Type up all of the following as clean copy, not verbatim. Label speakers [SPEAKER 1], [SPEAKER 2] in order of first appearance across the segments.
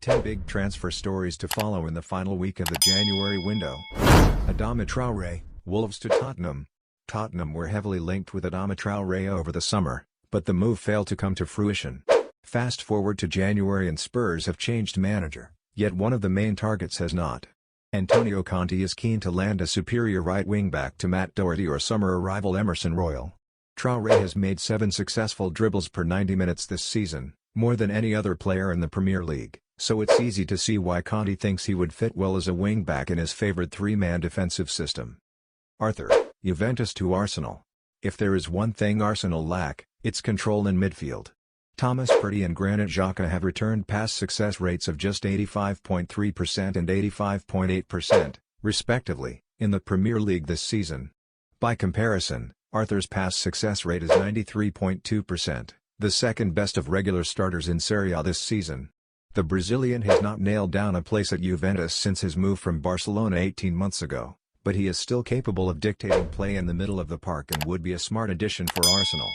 [SPEAKER 1] 10 big transfer stories to follow in the final week of the January window. Adama Traoré, Wolves to Tottenham. Tottenham were heavily linked with Adama Traoré over the summer, but the move failed to come to fruition. Fast forward to January and Spurs have changed manager, yet one of the main targets has not. Antonio Conte is keen to land a superior right wing-back to Matt Doherty or summer arrival Emerson Royal. Traoré has made 7 successful dribbles per 90 minutes this season, more than any other player in the Premier League, so it's easy to see why Conte thinks he would fit well as a wing-back in his favoured 3-man defensive system. Arthur, Juventus to Arsenal. If there is one thing Arsenal lack, it's control in midfield. Thomas Partey and Granit Xhaka have returned pass success rates of just 85.3% and 85.8%, respectively, in the Premier League this season. By comparison, Arthur's pass success rate is 93.2%, the second best of regular starters in Serie A this season. The Brazilian has not nailed down a place at Juventus since his move from Barcelona 18 months ago, but he is still capable of dictating play in the middle of the park and would be a smart addition for Arsenal.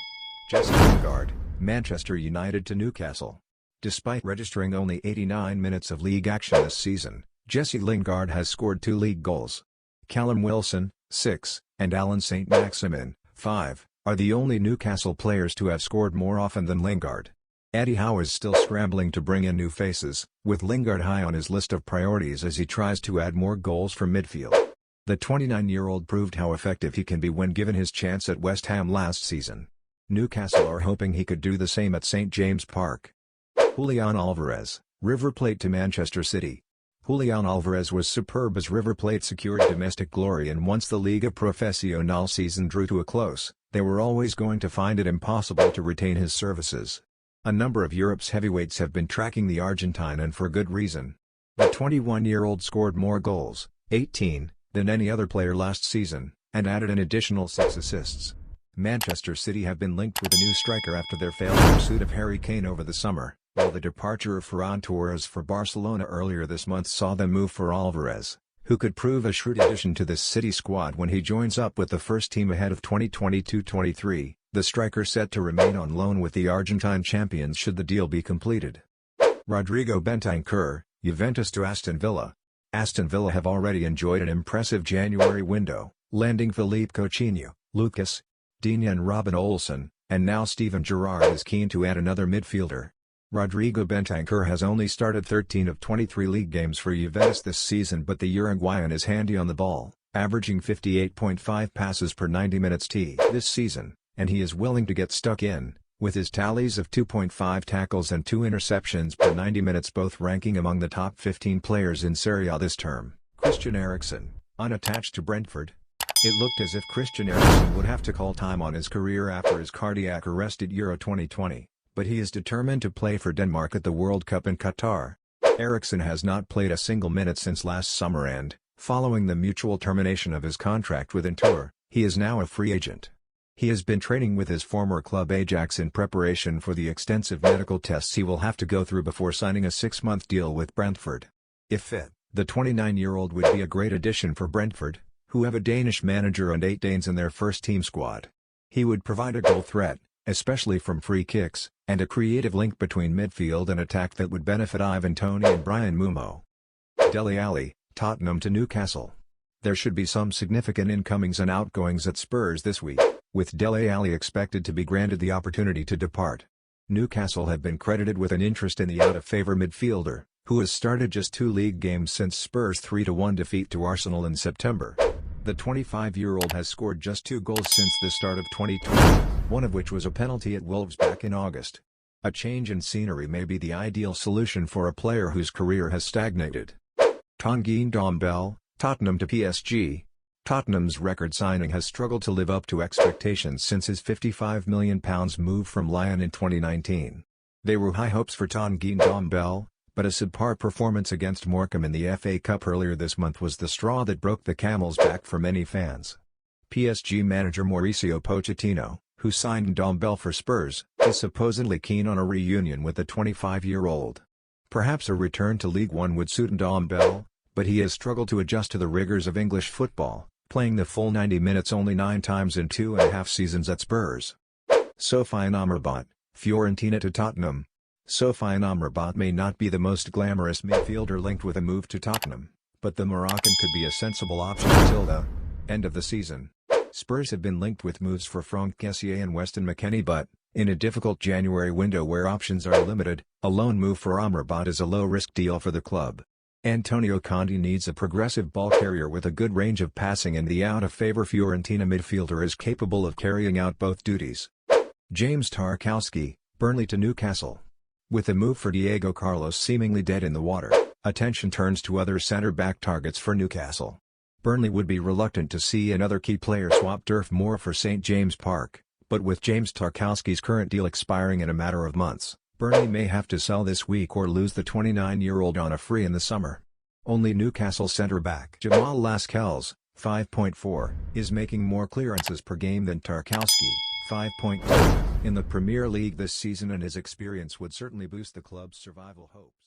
[SPEAKER 1] Jesse Lingard, Manchester United to Newcastle. Despite registering only 89 minutes of league action this season, Jesse Lingard has scored 2 league goals. Callum Wilson, 6, and Alan Saint-Maximin, 5, are the only Newcastle players to have scored more often than Lingard. Eddie Howe is still scrambling to bring in new faces, with Lingard high on his list of priorities as he tries to add more goals from midfield. The 29-year-old proved how effective he can be when given his chance at West Ham last season. Newcastle are hoping he could do the same at St James Park. Julian Alvarez, River Plate to Manchester City. Julian Alvarez was superb as River Plate secured domestic glory, and once the Liga Professional season drew to a close, they were always going to find it impossible to retain his services. A number of Europe's heavyweights have been tracking the Argentine, and for good reason. The 21-year-old scored more goals, 18, than any other player last season, and added an additional 6 assists. Manchester City have been linked with a new striker after their failed pursuit of Harry Kane over the summer, while the departure of Ferran Torres for Barcelona earlier this month saw them move for Alvarez, who could prove a shrewd addition to this City squad when he joins up with the first team ahead of 2022-23, the striker set to remain on loan with the Argentine champions should the deal be completed. Rodrigo Bentancur, Juventus to Aston Villa. Aston Villa have already enjoyed an impressive January window, landing Philippe Coutinho, Lucas Digne and Robin Olsen, and now Steven Gerrard is keen to add another midfielder. Rodrigo Bentancur has only started 13 of 23 league games for Juventus this season, but the Uruguayan is handy on the ball, averaging 58.5 passes per 90 minutes this season, and he is willing to get stuck in, with his tallies of 2.5 tackles and 2 interceptions per 90 minutes, both ranking among the top 15 players in Serie A this term. Christian Eriksen, unattached to Brentford. It looked as if Christian Eriksen would have to call time on his career after his cardiac arrest at Euro 2020, but he is determined to play for Denmark at the World Cup in Qatar. Eriksen has not played a single minute since last summer, and, following the mutual termination of his contract with Inter, he is now a free agent. He has been training with his former club Ajax in preparation for the extensive medical tests he will have to go through before signing a 6-month deal with Brentford. If fit, the 29-year-old would be a great addition for Brentford, who have a Danish manager and 8 Danes in their first-team squad. He would provide a goal threat, especially from free kicks, and a creative link between midfield and attack that would benefit Ivan Toney and Brian Mumo. Dele Alli, Tottenham to Newcastle. There should be some significant incomings and outgoings at Spurs this week, with Dele Alli expected to be granted the opportunity to depart. Newcastle have been credited with an interest in the out-of-favour midfielder, who has started just 2 league games since Spurs' 3-1 defeat to Arsenal in September. The 25-year-old has scored just 2 goals since the start of 2020, one of which was a penalty at Wolves back in August. A change in scenery may be the ideal solution for a player whose career has stagnated. Tanguy Ndombele, Tottenham to PSG. Tottenham's record signing has struggled to live up to expectations since his £55 million move from Lyon in 2019. There were high hopes for Tanguy Ndombele, but a subpar performance against Morecambe in the FA Cup earlier this month was the straw that broke the camel's back for many fans. PSG manager Mauricio Pochettino, who signed Ndombele for Spurs, is supposedly keen on a reunion with the 25-year-old. Perhaps a return to League One would suit Ndombele, but he has struggled to adjust to the rigors of English football, playing the full 90 minutes only 9 times in 2.5 seasons at Spurs. Sofiane Amrabat, Fiorentina to Tottenham. Sofiane Amrabat may not be the most glamorous midfielder linked with a move to Tottenham, but the Moroccan could be a sensible option until the end of the season. Spurs have been linked with moves for Franck Kessié and Weston McKennie, but, in a difficult January window where options are limited, a loan move for Amrabat is a low-risk deal for the club. Antonio Conte needs a progressive ball carrier with a good range of passing, and the out-of-favor Fiorentina midfielder is capable of carrying out both duties. James Tarkowski, Burnley to Newcastle. With the move for Diego Carlos seemingly dead in the water, attention turns to other centre-back targets for Newcastle. Burnley would be reluctant to see another key player swap Turf Moor for St James Park, but with James Tarkowski's current deal expiring in a matter of months, Burnley may have to sell this week or lose the 29-year-old on a free in the summer. Only Newcastle centre-back Jamal Lascelles, 5.4, is making more clearances per game than Tarkowski, 5.2, in the Premier League this season, and his experience would certainly boost the club's survival hopes.